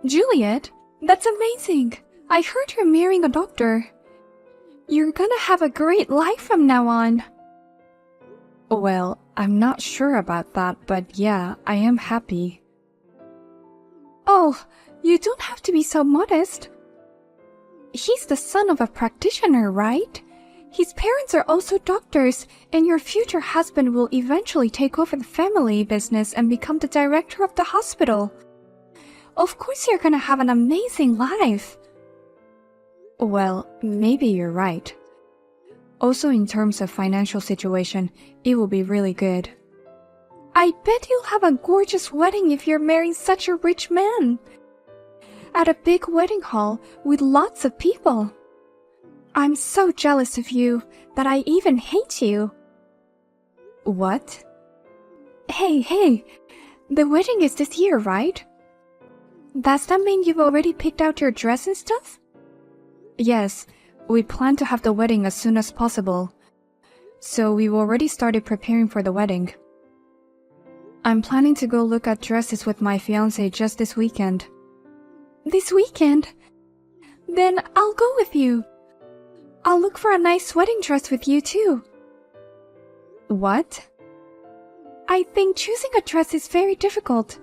Juliet, that's amazing. I heard you're marrying a doctor. You're gonna have a great life from now on. Well, I'm not sure about that, but yeah, I am happy. Oh, you don't have to be so modest. He's the son of a practitioner, right? His parents are also doctors, and your future husband will eventually take over the family business and become the director of the hospital. Of course you're gonna have an amazing life. Well, maybe you're right. Also, in terms of financial situation, it will be really good. I bet you'll have a gorgeous wedding if you're marrying such a rich man. At a big wedding hall with lots of people. I'm so jealous of you that I even hate you. What? Hey, the wedding is this year, right? Does that mean you've already picked out your dress and stuff? Yes, we plan to have the wedding as soon as possible. So we've already started preparing for the wedding. I'm planning to go look at dresses with my fiancé just this weekend. This weekend? Then I'll go with you. I'll look for a nice wedding dress with you too. What? I think choosing a dress is very difficult.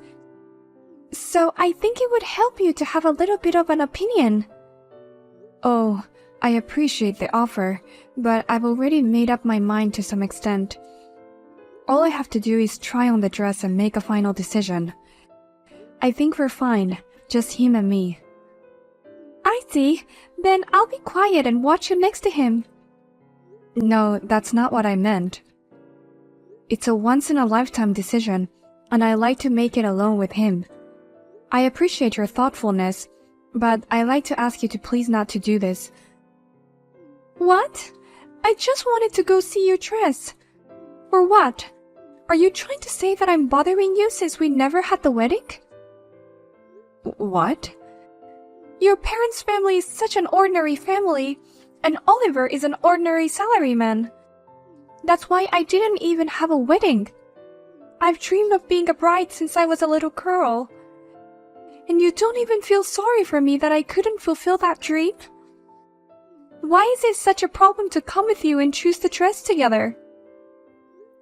So I think it would help you to have a little bit of an opinion. Oh, I appreciate the offer, but I've already made up my mind to some extent. All I have to do is try on the dress and make a final decision. I think we're fine, just him and me. I see. Then I'll be quiet and watch you next to him. No, that's not what I meant. It's a once-in-a-lifetime decision, and I like to make it alone with him. I appreciate your thoughtfulness, but I like to ask you to please not to do this. What? I just wanted to go see your dress. Or what? Are you trying to say that I'm bothering you since we never had the wedding? What? Your parents' family is such an ordinary family, and Oliver is an ordinary salaryman. That's why I didn't even have a wedding. I've dreamed of being a bride since I was a little girl. And you don't even feel sorry for me that I couldn't fulfill that dream? Why is it such a problem to come with you and choose the dress together?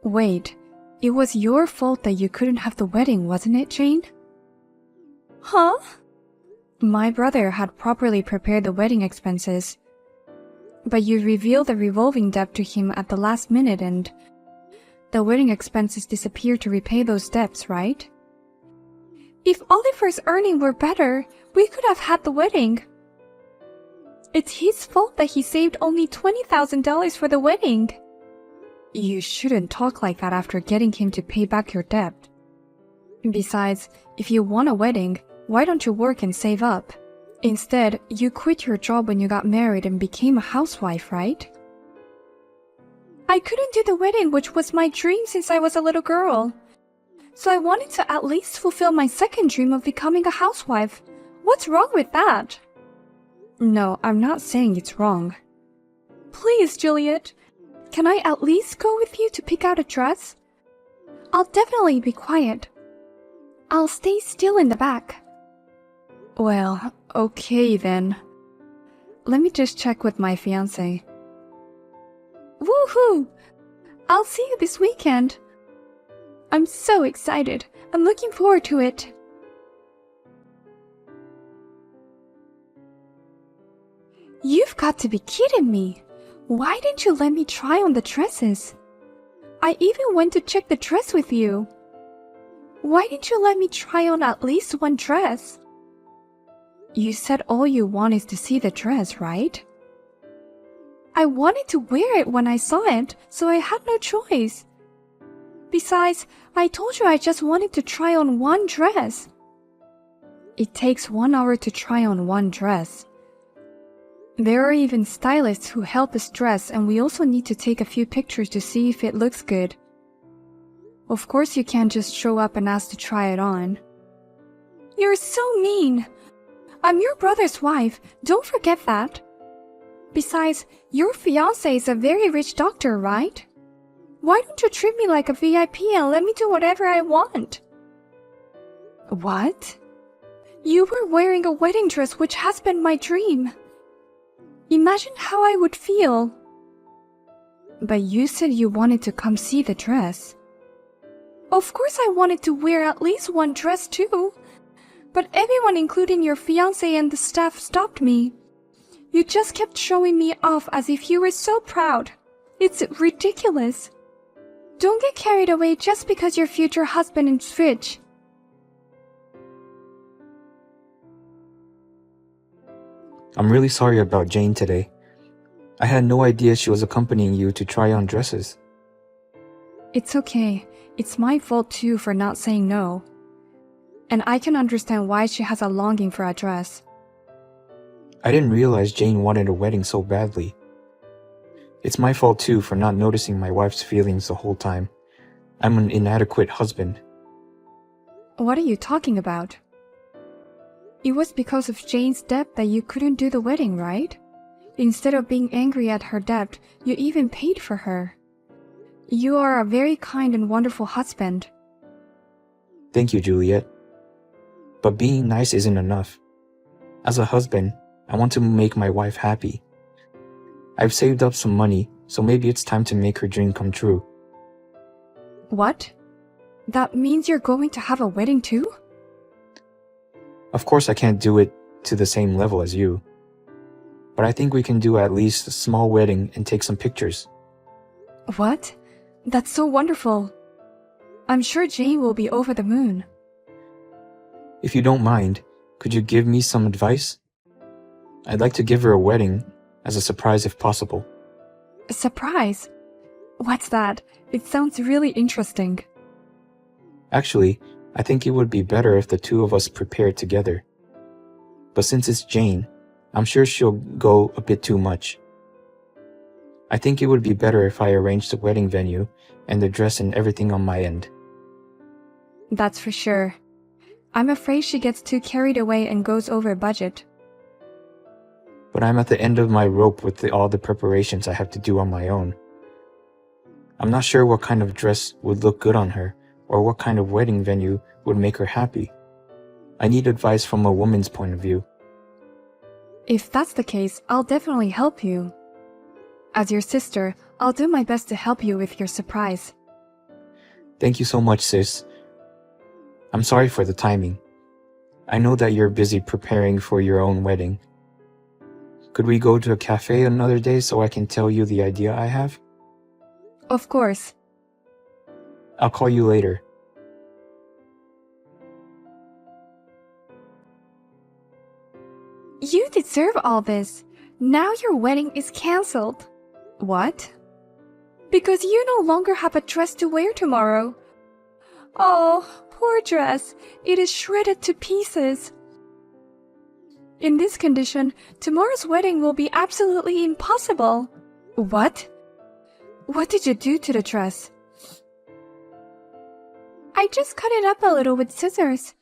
Wait, it was your fault that you couldn't have the wedding, wasn't it, Jane? Huh? My brother had properly prepared the wedding expenses. But you revealed the revolving debt to him at the last minute and the wedding expenses disappeared to repay those debts, right? If Oliver's earning were better, we could have had the wedding. It's his fault that he saved only $20,000 for the wedding. You shouldn't talk like that after getting him to pay back your debt. Besides, if you want a wedding, why don't you work and save up? Instead, you quit your job when you got married and became a housewife, right? I couldn't do the wedding, which was my dream since I was a little girl. So I wanted to at least fulfill my second dream of becoming a housewife. What's wrong with that? No, I'm not saying it's wrong. Please, Juliet. Can I at least go with you to pick out a dress? I'll definitely be quiet. I'll stay still in the back. Well, okay then. Let me just check with my fiancé. Woohoo! I'll see you this weekend. I'm so excited. I'm looking forward to it. You've got to be kidding me. Why didn't you let me try on the dresses? I even went to check the dress with you. Why didn't you let me try on at least one dress? You said all you want is to see the dress, right? I wanted to wear it when I saw it, so I had no choice. Besides, I told you I just wanted to try on one dress. It takes 1 hour to try on one dress. There are even stylists who help us dress, and we also need to take a few pictures to see if it looks good. Of course you can't just show up and ask to try it on. You're so mean. I'm your brother's wife, don't forget that. Besides, your fiancé is a very rich doctor, right? Why don't you treat me like a VIP and let me do whatever I want? What? You were wearing a wedding dress which has been my dream. Imagine how I would feel. But you said you wanted to come see the dress. Of course I wanted to wear at least one dress too. But everyone, including your fiancé and the staff, stopped me. You just kept showing me off as if you were so proud. It's ridiculous. Don't get carried away just because your future husband is rich. I'm really sorry about Jane today. I had no idea she was accompanying you to try on dresses. It's okay. It's my fault too for not saying no. And I can understand why she has a longing for a dress. I didn't realize Jane wanted a wedding so badly. It's my fault too for not noticing my wife's feelings the whole time. I'm an inadequate husband. What are you talking about? It was because of Jane's debt that you couldn't do the wedding, right? Instead of being angry at her debt, you even paid for her. You are a very kind and wonderful husband. Thank you, Juliet. But being nice isn't enough. As a husband, I want to make my wife happy. I've saved up some money, so maybe it's time to make her dream come true. What? That means you're going to have a wedding too? Of course I can't do it to the same level as you. But I think we can do at least a small wedding and take some pictures. What? That's so wonderful. I'm sure Jane will be over the moon. If you don't mind, could you give me some advice? I'd like to give her a wedding as a surprise if possible. A surprise? What's that? It sounds really interesting. Actually, I think it would be better if the two of us prepared together. But since it's Jane, I'm sure she'll go a bit too much. I think it would be better if I arranged the wedding venue and the dress and everything on my end. That's for sure. I'm afraid she gets too carried away and goes over budget. But I'm at the end of my rope with all the preparations I have to do on my own. I'm not sure what kind of dress would look good on her, or what kind of wedding venue would make her happy. I need advice from a woman's point of view. If that's the case, I'll definitely help you. As your sister, I'll do my best to help you with your surprise. Thank you so much, sis. I'm sorry for the timing. I know that you're busy preparing for your own wedding. Could we go to a cafe another day so I can tell you the idea I have? Of course. I'll call you later. You deserve all this. Now your wedding is cancelled. What? Because you no longer have a dress to wear tomorrow. Oh, poor dress. It is shredded to pieces. In this condition, tomorrow's wedding will be absolutely impossible. What? What did you do to the dress? I just cut it up a little with scissors.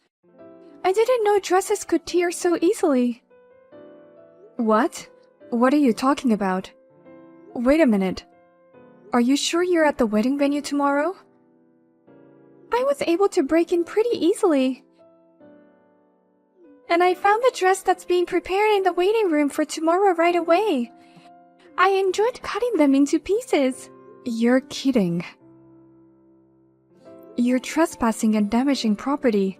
I didn't know dresses could tear so easily. What? What are you talking about? Wait a minute. Are you sure you're at the wedding venue tomorrow? I was able to break in pretty easily. And I found the dress that's being prepared in the waiting room for tomorrow right away. I enjoyed cutting them into pieces. You're kidding. You're trespassing and damaging property.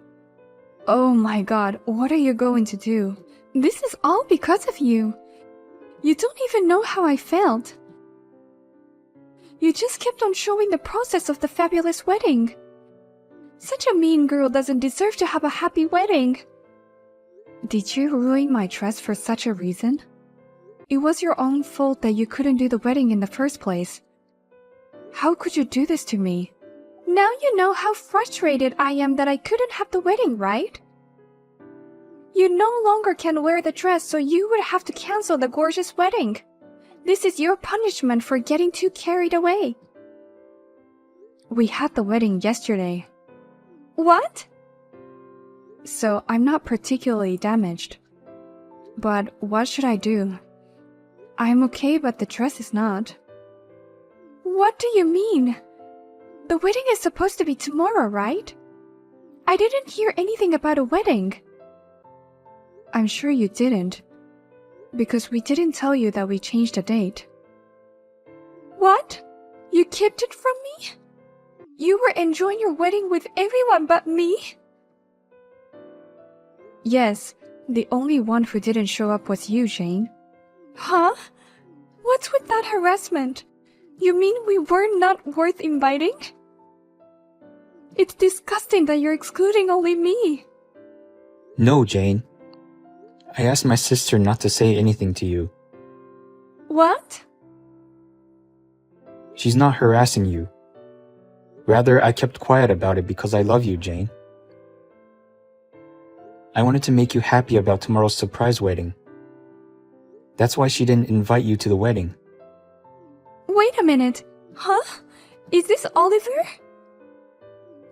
Oh my god, what are you going to do? This is all because of you. You don't even know how I felt. You just kept on showing the process of the fabulous wedding. Such a mean girl doesn't deserve to have a happy wedding. Did you ruin my dress for such a reason? It was your own fault that you couldn't do the wedding in the first place. How could you do this to me? Now you know how frustrated I am that I couldn't have the wedding, right? You no longer can wear the dress, so you would have to cancel the gorgeous wedding. This is your punishment for getting too carried away. We had the wedding yesterday. What? So I'm not particularly damaged. But what should I do? I'm okay, but the dress is not. What do you mean? The wedding is supposed to be tomorrow, right? I didn't hear anything about a wedding. I'm sure you didn't. Because we didn't tell you that we changed the date. What? You kept it from me? You were enjoying your wedding with everyone but me? Yes, the only one who didn't show up was you, Jane. Huh? What's with that harassment? You mean we were not worth inviting? It's disgusting that you're excluding only me. No, Jane. I asked my sister not to say anything to you. What? She's not harassing you. Rather, I kept quiet about it because I love you, Jane. I wanted to make you happy about tomorrow's surprise wedding. That's why she didn't invite you to the wedding. Wait a minute. Huh? Is this Oliver?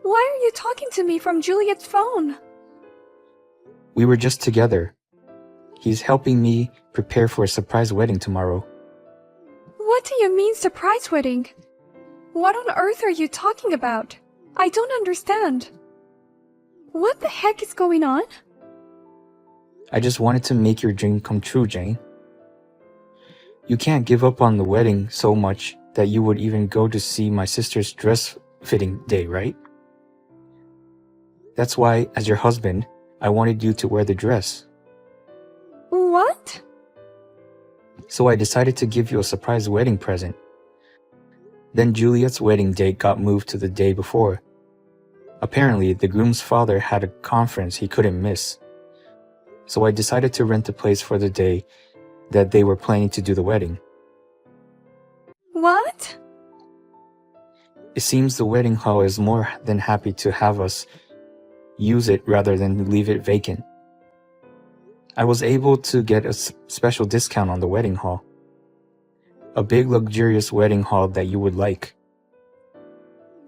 Why are you talking to me from Juliet's phone? We were just together. He's helping me prepare for a surprise wedding tomorrow. What do you mean surprise wedding? What on earth are you talking about? I don't understand. What the heck is going on? I just wanted to make your dream come true, Jane. You can't give up on the wedding so much that you would even go to see my sister's dress fitting day, right? That's why, as your husband, I wanted you to wear the dress. What? So I decided to give you a surprise wedding present. Then Juliet's wedding date got moved to the day before. Apparently, the groom's father had a conference he couldn't miss. So I decided to rent a place for the day that they were planning to do the wedding. What? It seems the wedding hall is more than happy to have us use it rather than leave it vacant. I was able to get a special discount on the wedding hall. A big luxurious wedding hall that you would like.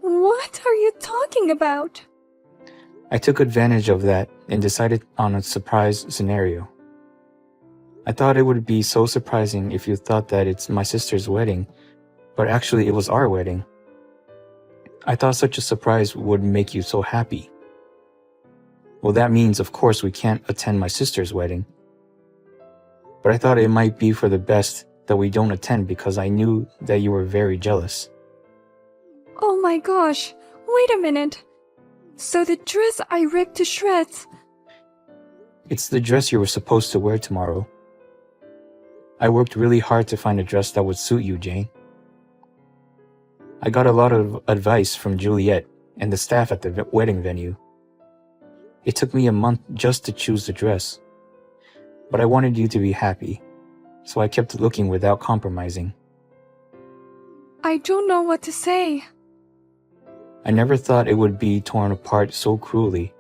What are you talking about? I took advantage of that and decided on a surprise scenario. I thought it would be so surprising if you thought that it's my sister's wedding, but actually it was our wedding. I thought such a surprise would make you so happy. Well, that means, of course, we can't attend my sister's wedding. But I thought it might be for the best that we don't attend because I knew that you were very jealous. Oh my gosh, wait a minute. So the dress I ripped to shreds. It's the dress you were supposed to wear tomorrow. I worked really hard to find a dress that would suit you, Jane. I got a lot of advice from Juliet and the staff at the wedding venue. It took me a month just to choose the dress. But I wanted you to be happy, so I kept looking without compromising. I don't know what to say. I never thought it would be torn apart so cruelly.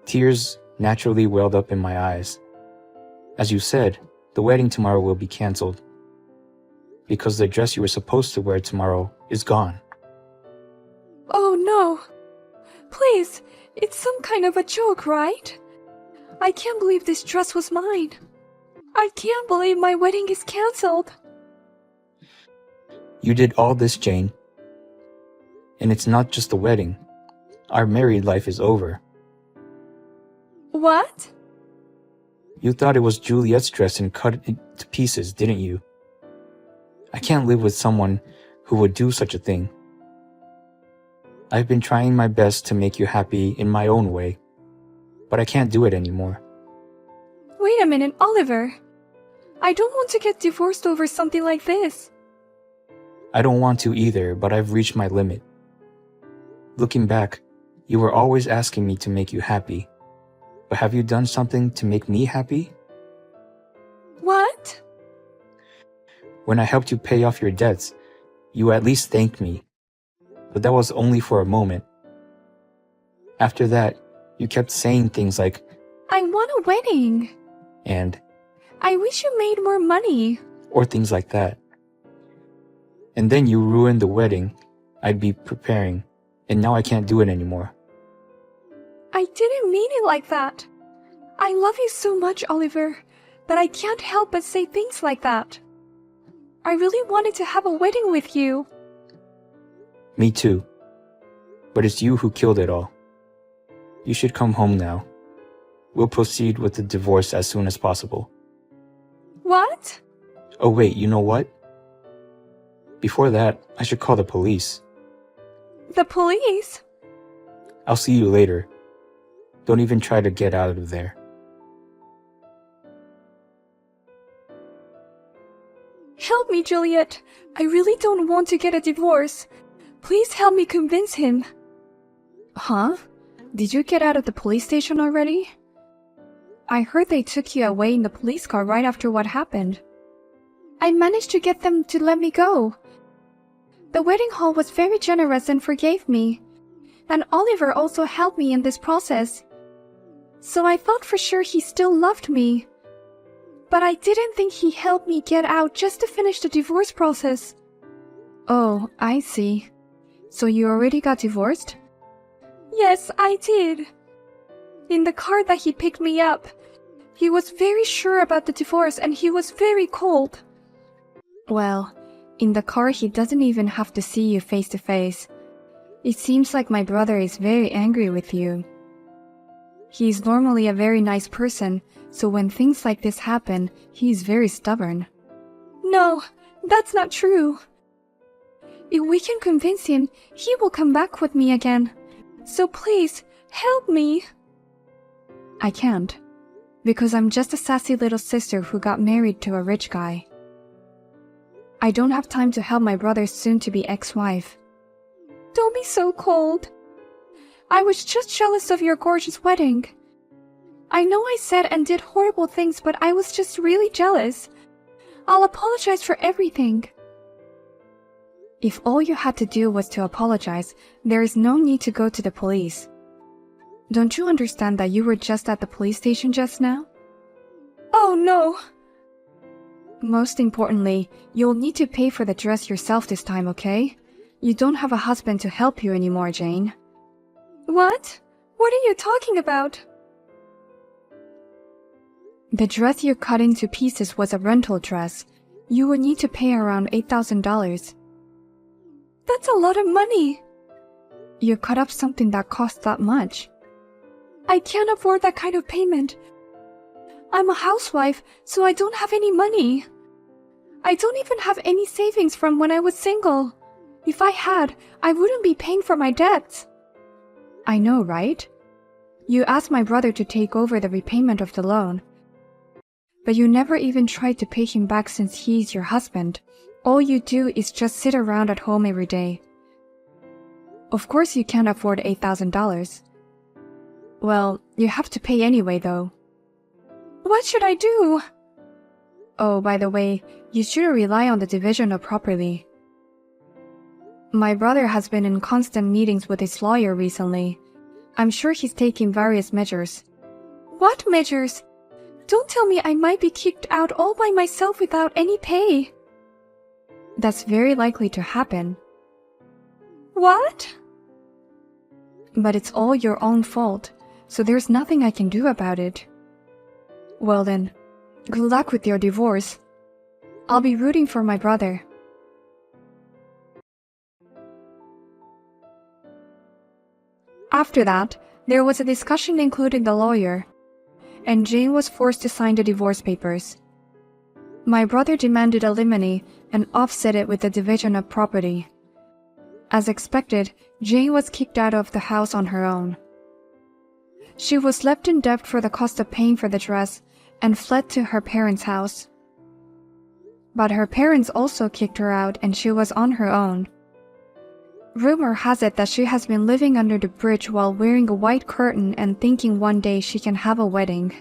Tears naturally welled up in my eyes. As you said, the wedding tomorrow will be canceled. Because the dress you were supposed to wear tomorrow is gone. Oh no. Please, it's some kind of a joke, right? I can't believe this dress was mine. I can't believe my wedding is canceled. You did all this, Jane. And it's not just the wedding. Our married life is over. What? You thought it was Juliet's dress and cut it to pieces, didn't you? I can't live with someone who would do such a thing. I've been trying my best to make you happy in my own way, but I can't do it anymore. Wait a minute, Oliver. I don't want to get divorced over something like this. I don't want to either, but I've reached my limit. Looking back, you were always asking me to make you happy. But have you done something to make me happy? What? When I helped you pay off your debts, you at least thanked me. But that was only for a moment. After that, you kept saying things like, I want a wedding. and, I wish you made more money. or things like that. And then you ruined the wedding I'd be preparing, and now I can't do it anymore. I didn't mean it like that. I love you so much, Oliver, that I can't help but say things like that. I really wanted to have a wedding with you. Me too. But it's you who killed it all. You should come home now. we'll proceed with the divorce as soon as possible. What? Oh wait, you know what? Before that, I should call the police. The police? I'll see you later. Don't even try to get out of there. Help me, Juliet. I really don't want to get a divorce. Please help me convince him. Huh? Did you get out of the police station already? I heard they took you away in the police car right after what happened. I managed to get them to let me go. The wedding hall was very generous and forgave me. And Oliver also helped me in this process. So I thought for sure he still loved me. But I didn't think he helped me get out just to finish the divorce process. Oh, I see. So you already got divorced? Yes, I did. In the car that he picked me up, he was very sure about the divorce and he was very cold. Well, in the car he doesn't even have to see you face to face. It seems like my brother is very angry with you. He's normally a very nice person, so when things like this happen, he's very stubborn. No, that's not true. If we can convince him, he will come back with me again. So please, help me. I can't, because I'm just a sassy little sister who got married to a rich guy. I don't have time to help my brother's soon-to-be ex-wife. Don't be so cold. I was just jealous of your gorgeous wedding. I know I said and did horrible things, but I was just really jealous. I'll apologize for everything. If all you had to do was to apologize, there is no need to go to the police. Don't you understand that you were just at the police station just now? Oh no. Most importantly, you'll need to pay for the dress yourself this time, okay? You don't have a husband to help you anymore, Jane. What? What are you talking about? The dress you cut into pieces was a rental dress. You would need to pay around $8,000. That's a lot of money. You cut up something that cost that much. I can't afford that kind of payment. I'm a housewife, so I don't have any money. I don't even have any savings from when I was single. If I had, I wouldn't be paying for my debts. I know, right? You asked my brother to take over the repayment of the loan. But you never even tried to pay him back since he's your husband. All you do is just sit around at home every day. Of course you can't afford $8,000. Well, you have to pay anyway, though. What should I do? Oh, by the way, you shouldn't rely on the division of property. My brother has been in constant meetings with his lawyer recently. I'm sure he's taking various measures. What measures? Don't tell me I might be kicked out all by myself without any pay. That's very likely to happen. What? But it's all your own fault, so there's nothing I can do about it. Well then, good luck with your divorce. I'll be rooting for my brother. After that, there was a discussion including the lawyer, and Jane was forced to sign the divorce papers. My brother demanded alimony and offset it with the division of property. As expected, Jane was kicked out of the house on her own. She was left in debt for the cost of paying for the dress and fled to her parents' house. But her parents also kicked her out and she was on her own. Rumor has it that she has been living under the bridge while wearing a white curtain and thinking one day she can have a wedding.